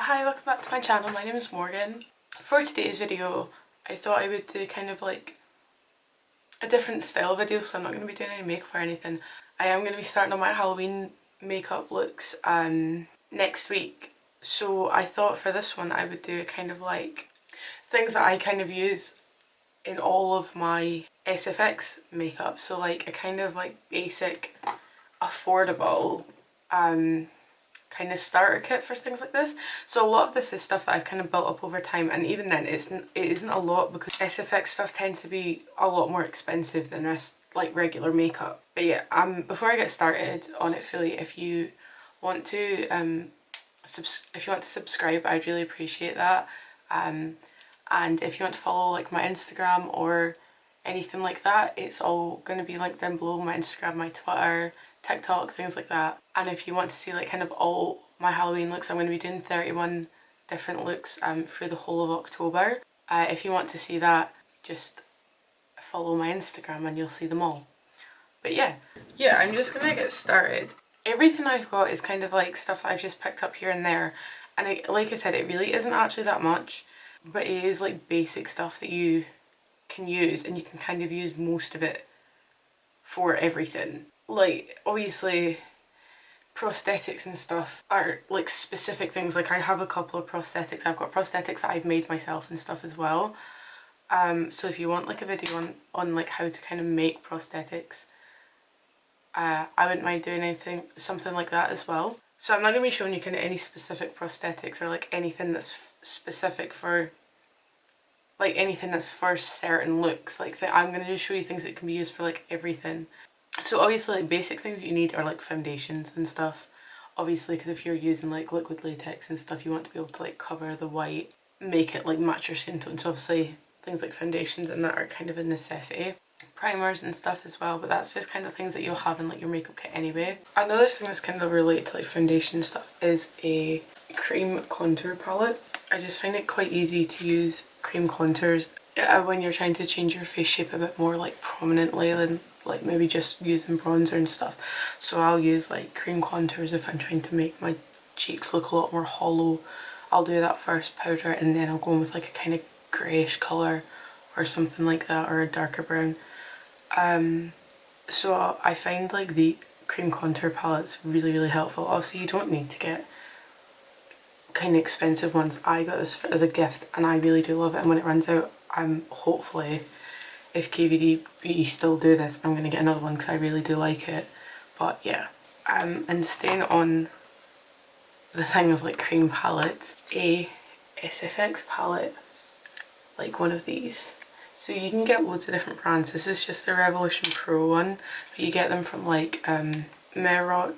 Hi, welcome back to my channel. My name is Morgan. For today's video, I thought I would do kind of like a different style video, so I'm not going to be doing any makeup or anything. I am going to be starting on my Halloween makeup looks next week. So I thought for this one I would do kind of like things that I kind of use in all of my SFX makeup. So like a kind of like basic, affordable kind of starter kit for things like this. So a lot of this is stuff that I've kind of built up over time, and even then it isn't a lot because SFX stuff tends to be a lot more expensive than like regular makeup. But yeah, before I get started on it fully, if you want to subscribe, I'd really appreciate that. And if you want to follow like my Instagram or anything like that, it's all going to be linked down below. My Instagram, my Twitter, TikTok, things like that. And if you want to see like kind of all my Halloween looks, I'm going to be doing 31 different looks for the whole of October. If you want to see that, just follow my Instagram and you'll see them all. But yeah, I'm just going to get started. Everything I've got is kind of like stuff that I've just picked up here and there. And like I said, it really isn't actually that much, but it is like basic stuff that you can use, and you can kind of use most of it for everything. Like obviously prosthetics and stuff are like specific things. Like I have a couple of prosthetics. I've got prosthetics that I've made myself and stuff as well. So if you want like a video on like how to kind of make prosthetics, I wouldn't mind doing something like that as well. So I'm not going to be showing you kind of any specific prosthetics or like anything that's specific for like anything that's for certain looks. Like that, I'm going to just show you things that can be used for like everything. So obviously like basic things you need are like foundations and stuff, obviously, because if you're using like liquid latex and stuff, you want to be able to like cover the white, make it like match your skin tone. So obviously things like foundations and that are kind of a necessity. Primers and stuff as well, but that's just kind of things that you'll have in like your makeup kit anyway. Another thing that's kind of related to like foundation stuff is a cream contour palette. I just find it quite easy to use cream contours when you're trying to change your face shape a bit more like prominently than like maybe just using bronzer and stuff. So I'll use like cream contours if I'm trying to make my cheeks look a lot more hollow. I'll do that first, powder, and then I'll go in with like a kind of greyish colour or something like that, or a darker brown. So I find like the cream contour palettes really helpful. Obviously you don't need to get kind of expensive ones. I got this as a gift and I really do love it, and when it runs out, hopefully, if KVD still do this, I'm going to get another one because I really do like it. But yeah, and staying on the thing of like cream palettes, a SFX palette, like one of these. So you can get loads of different brands. This is just the Revolution Pro one, but you get them from like Meron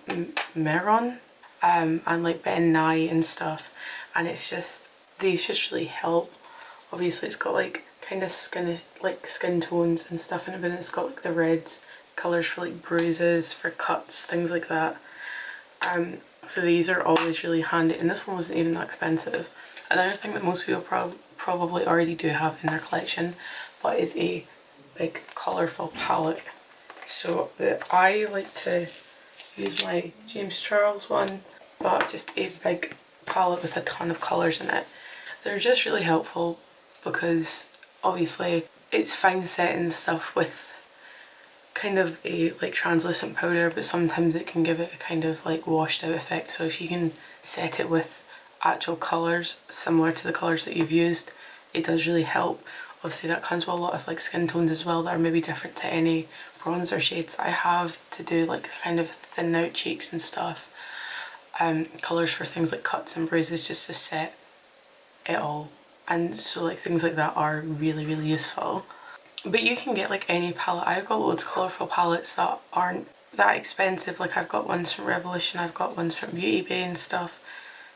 and like Ben Nye and stuff, and it's just, these just really help. Obviously it's got like kind of skin tones and stuff in it, but it's got like the reds, colours for like bruises, for cuts, things like that. So these are always really handy, and this one wasn't even that expensive. Another thing that most people probably already do have in their collection, but is a big colourful palette. So I like to use my James Charles one, but just a big palette with a ton of colours in it. They're just really helpful because obviously it's fine setting stuff with kind of a like translucent powder, but sometimes it can give it a kind of like washed out effect. So if you can set it with actual colours similar to the colours that you've used, it does really help. Obviously that comes with a lot of like skin tones as well that are maybe different to any bronzer shades I have, to do like kind of thin out cheeks and stuff. Colours for things like cuts and bruises, just to set it all. And so like things like that are really useful. But you can get like any palette. I've got loads of colourful palettes that aren't that expensive. Like I've got ones from Revolution, I've got ones from Beauty Bay and stuff.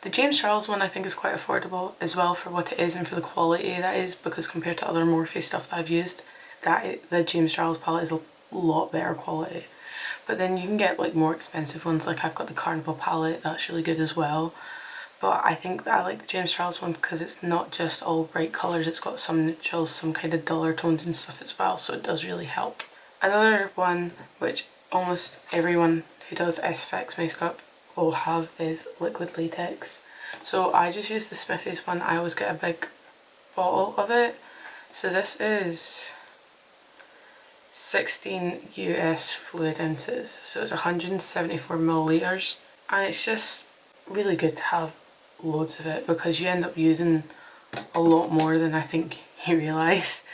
The James Charles one I think is quite affordable as well for what it is and for the quality that is, because compared to other Morphe stuff that I've used, the James Charles palette is a lot better quality. But then you can get like more expensive ones, like I've got the Carnival palette, that's really good as well. But I think that I like the James Charles one because it's not just all bright colours, it's got some neutrals, some kind of duller tones and stuff as well, so it does really help. Another one which almost everyone who does SFX makeup will have is liquid latex. So I just use the Smithy's one. I always get a big bottle of it. So this is 16 US fluid ounces, so it's 174 millilitres, and it's just really good to have loads of it because you end up using a lot more than I think you realise.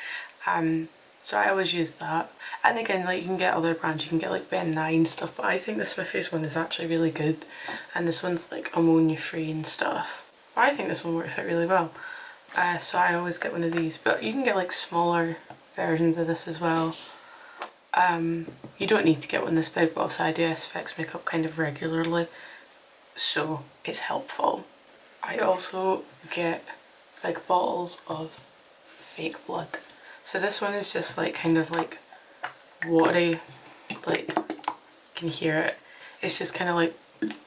So I always use that. And again, like, you can get other brands, you can get like Ben Nye and stuff, but I think the Smithy's one is actually really good, and this one's like ammonia free and stuff. But I think this one works out really well. So I always get one of these, but you can get like smaller versions of this as well. You don't need to get one this big, but obviously I do SFX makeup kind of regularly, so it's helpful. I also get big bottles of fake blood. So this one is just like kind of like watery, like you can hear it. It's just kind of like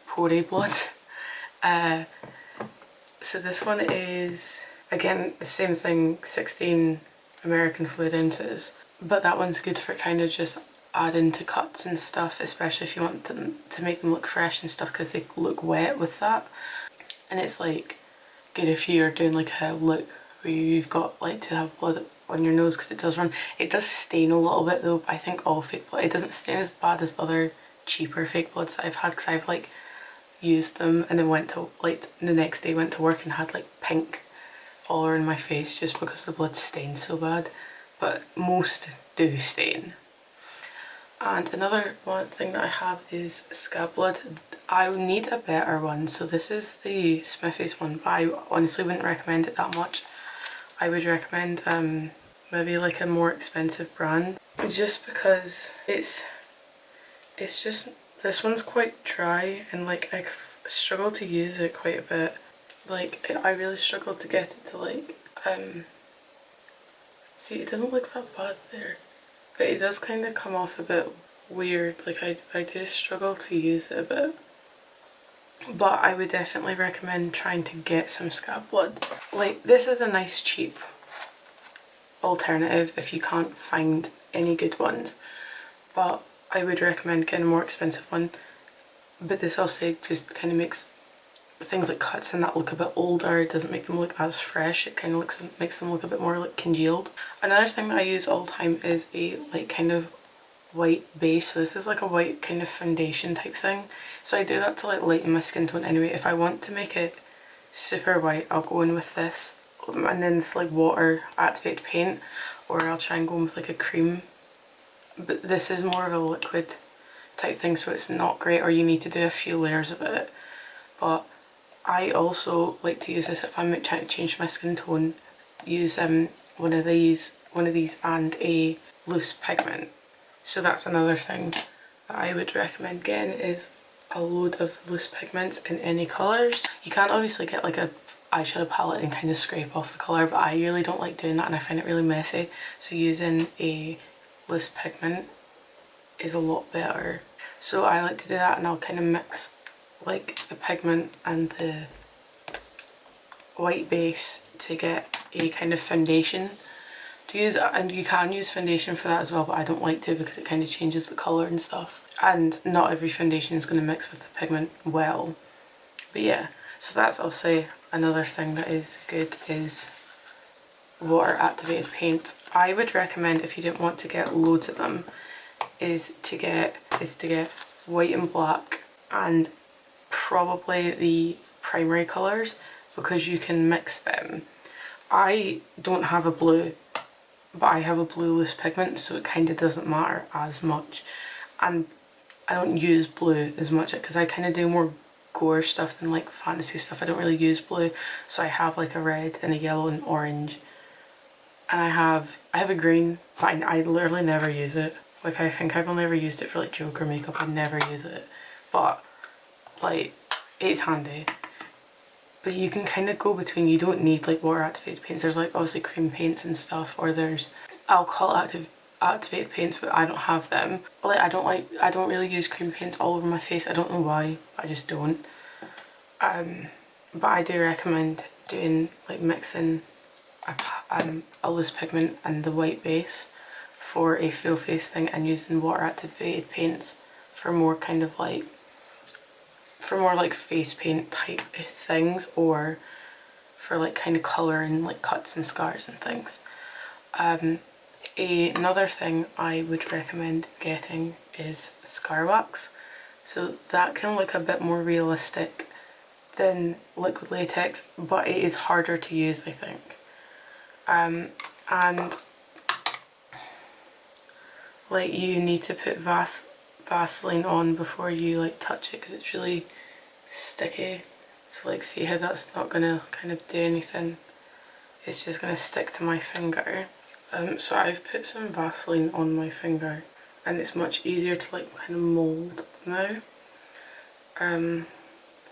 porey blood. So this one is, again, the same thing, 16 American fluid ounces, but that one's good for kind of just adding to cuts and stuff, especially if you want to make them look fresh and stuff, because they look wet with that. And it's like good if you're doing like a look where you've got like to have blood on your nose, because it does run. It does stain a little bit though. I think all fake blood, it doesn't stain as bad as other cheaper fake bloods that I've had, because I've like used them and then went to like the next day went to work and had like pink all over my face just because the blood stained so bad. But most do stain. And another one thing that I have is scab blood. I need a better one, so this is the Smithy's one, but I honestly wouldn't recommend it that much. I would recommend maybe like a more expensive brand, just because it's just, this one's quite dry and like I struggle to use it quite a bit. Like I really struggle to get it to like see, it doesn't look that bad there, but it does kind of come off a bit weird. Like I do struggle to use it a bit, but I would definitely recommend trying to get some scab blood. Like, this is a nice cheap alternative if you can't find any good ones, but I would recommend getting a more expensive one. But this also just kind of makes things like cuts and that look a bit older. It doesn't make them look as fresh. It kind of makes them look a bit more like congealed. Another thing that I use all the time is a like kind of white base. So this is like a white kind of foundation type thing. So I do that to like lighten my skin tone anyway. If I want to make it super white, I'll go in with this, and then it's like water activated paint, or I'll try and go in with like a cream. But this is more of a liquid type thing, so it's not great, or you need to do a few layers of it. But I also like to use this if I'm trying to change my skin tone. Use one of these and a loose pigment. So that's another thing that I would recommend getting, is a load of loose pigments in any colours. You can't obviously get like a eyeshadow palette and kind of scrape off the colour, but I really don't like doing that and I find it really messy. So using a loose pigment is a lot better. So I like to do that, and I'll kind of mix like the pigment and the white base to get a kind of foundation to use. And you can use foundation for that as well, but I don't like to because it kind of changes the colour and stuff, and not every foundation is going to mix with the pigment well. But yeah, so that's obviously another thing that is good, is water activated paints. I would recommend, if you didn't want to get loads of them, is to get white and black and probably the primary colours, because you can mix them. I don't have a blue, but I have a blue loose pigment, so it kind of doesn't matter as much, and I don't use blue as much because I kind of do more gore stuff than like fantasy stuff. I don't really use blue, so I have like a red and a yellow and orange, and I have a green, but I literally never use it. Like, I think I've only ever used it for like Joker makeup. I never use it, but like it's handy. But you can kind of go between, you don't need like water activated paints. There's like obviously cream paints and stuff, or there's alcohol activated paints, but I don't have them. Like I don't really use cream paints all over my face. I don't know why, I just don't. But I do recommend doing like mixing a loose pigment and the white base for a full face thing, and using water activated paints for more kind of like for more like face paint type things, or for like kind of colour and like cuts and scars and things. Another thing I would recommend getting is scar wax. So that can look a bit more realistic than liquid latex, but it is harder to use, I think. And like you need to put Vaseline on before you like touch it, because it's really sticky. So like, see how that's not gonna kind of do anything, it's just gonna stick to my finger. So I've put some Vaseline on my finger, and it's much easier to like kind of mould now,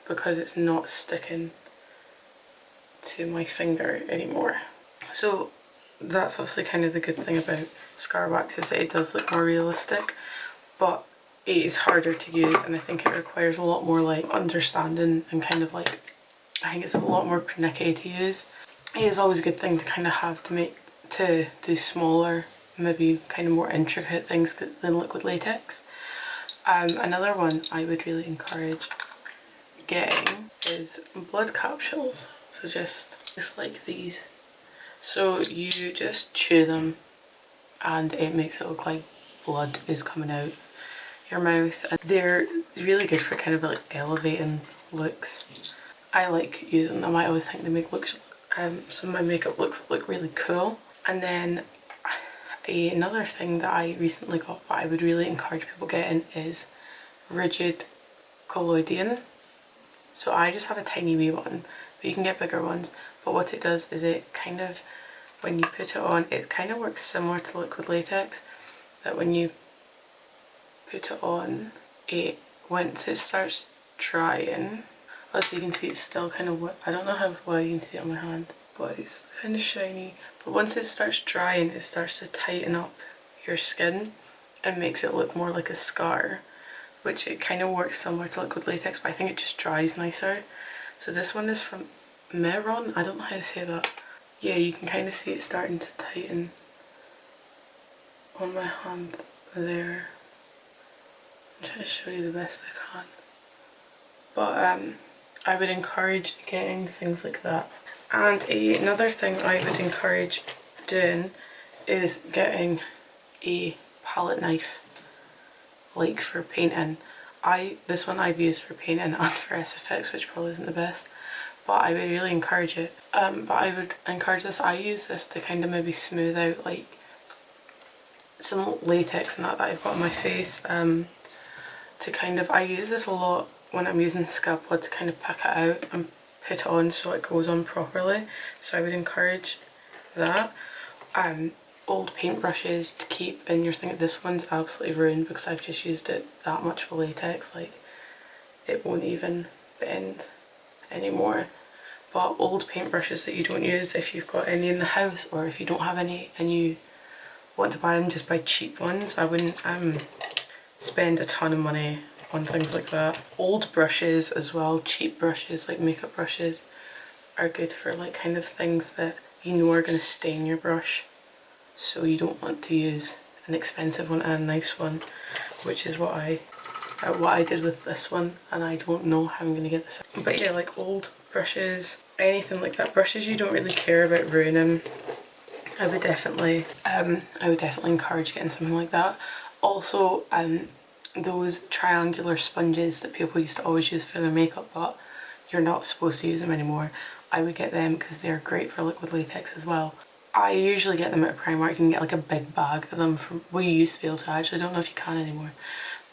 because it's not sticking to my finger anymore. So that's obviously kind of the good thing about scar wax, is that it does look more realistic, but it is harder to use, and I think it requires a lot more like understanding, and kind of like, I think it's a lot more pernickety to use. It is always a good thing to kind of have to do smaller, maybe kind of more intricate things than liquid latex. Another one I would really encourage getting is blood capsules. So just like these. So you just chew them, and it makes it look like blood is coming out your mouth, and they're really good for kind of like elevating looks. I like using them. I always think they make looks, some of my makeup looks look really cool. And then another thing that I recently got, but I would really encourage people getting, is rigid collodion. So I just have a tiny wee one, but you can get bigger ones. But what it does is it kind of, when you put it on, it kind of works similar to liquid latex, that when you put it on, once it starts drying, as you can see, it's still kind of wet. I don't know how well you can see it on my hand, but it's kind of shiny. But once it starts drying, it starts to tighten up your skin and makes it look more like a scar, which it kind of works similar to liquid latex, but I think it just dries nicer. So this one is from Meron, I don't know how to say that. Yeah, you can kind of see it starting to tighten on my hand there. I'm trying to show you the best I can. But I would encourage getting things like that. And another thing I would encourage doing is getting a palette knife, like for painting. This one I've used for painting and for SFX, which probably isn't the best, but I would really encourage it. But I would encourage this. I use this to kind of maybe smooth out like some latex and that I've got on my face. To kind of, I use this a lot when I'm using scalpel to kind of pick it out and put it on so it goes on properly. So I would encourage that. Old paintbrushes to keep in your thing. This one's absolutely ruined because I've just used it that much for latex, like it won't even bend anymore. But old paintbrushes that you don't use, if you've got any in the house, or if you don't have any and you want to buy them, just buy cheap ones. I wouldn't spend a ton of money on things like that. Old brushes as well, cheap brushes like makeup brushes, are good for like kind of things that you know are going to stain your brush, so you don't want to use an expensive one and a nice one, which is what I did with this one, and I don't know how I'm going to get this. But yeah, like old brushes, anything like that, brushes you don't really care about ruining, I would definitely encourage getting something like that. Also, those triangular sponges that people used to always use for their makeup, but you're not supposed to use them anymore, I would get them because they're great for liquid latex as well. I usually get them at Primark. You can get like a big bag of them from, well, you used to be able to, I actually don't know if you can anymore,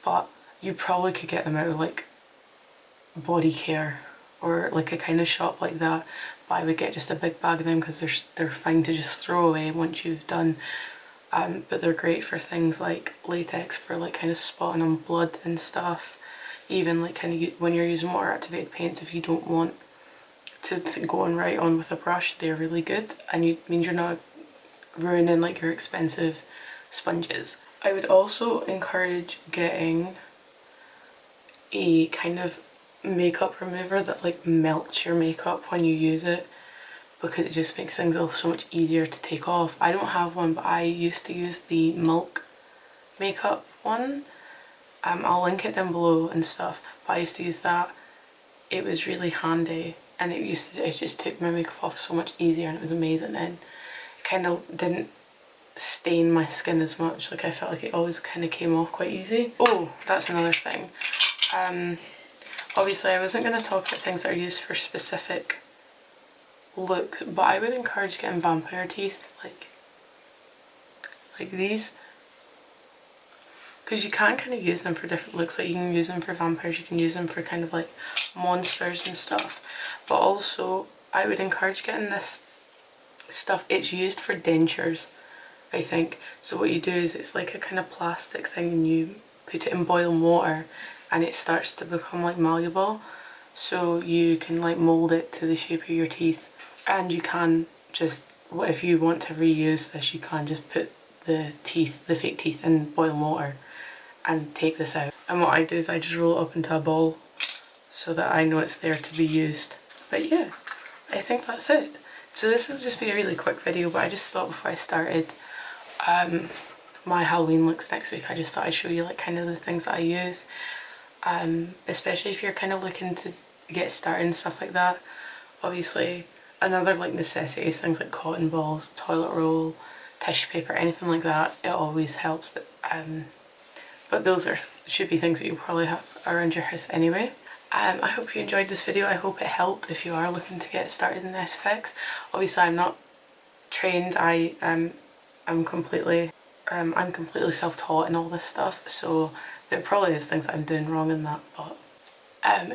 but you probably could get them out of like Body Care or like a kind of shop like that. But I would get just a big bag of them because they're fine to just throw away once you've done. But they're great for things like latex, for like kind of spotting on blood and stuff. Even like kind of when you're using water activated paints, if you don't want to go on right on with a brush, they're really good, and means you're not ruining like your expensive sponges. I would also encourage getting a kind of makeup remover that like melts your makeup when you use it, because it just makes things so much easier to take off. I don't have one, but I used to use the Milk makeup one. I'll link it down below and stuff, but I used to use that, it was really handy, and it just took my makeup off so much easier, and it was amazing, and it kind of didn't stain my skin as much. Like I felt like it always kind of came off quite easy. Oh, that's another thing. Obviously I wasn't going to talk about things that are used for specific looks, but I would encourage getting vampire teeth like these, because you can kind of use them for different looks. Like you can use them for vampires, you can use them for kind of like monsters and stuff, but also I would encourage getting this stuff. It's used for dentures, I think. So what you do is it's like a kind of plastic thing, and you put it in boiling water and it starts to become like malleable, so you can like mold it to the shape of your teeth. And you can just, if you want to reuse this, you can just put the fake teeth in boiling water and take this out. And what I do is I just roll it up into a ball so that I know it's there to be used. But yeah, I think that's it. So this will just be a really quick video, but I just thought before I started my Halloween looks next week, I just thought I'd show you like kind of the things that I use. Especially if you're kind of looking to get started and stuff like that. Obviously another like necessities, things like cotton balls, toilet roll, tissue paper, anything like that, it always helps. But those should be things that you probably have around your house anyway. I hope you enjoyed this video. I hope it helped if you are looking to get started in SFX. Obviously I'm not trained, I'm completely self-taught in all this stuff, so there probably is things that I'm doing wrong in that, but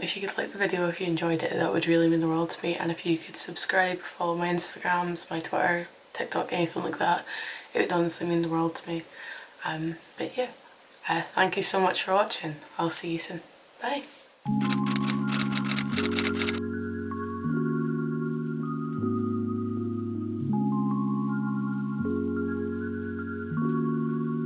if you could like the video if you enjoyed it, that would really mean the world to me. And if you could subscribe, follow my Instagrams, my Twitter, TikTok, anything like that, it would honestly mean the world to me. But yeah, thank you so much for watching. I'll see you soon. Bye.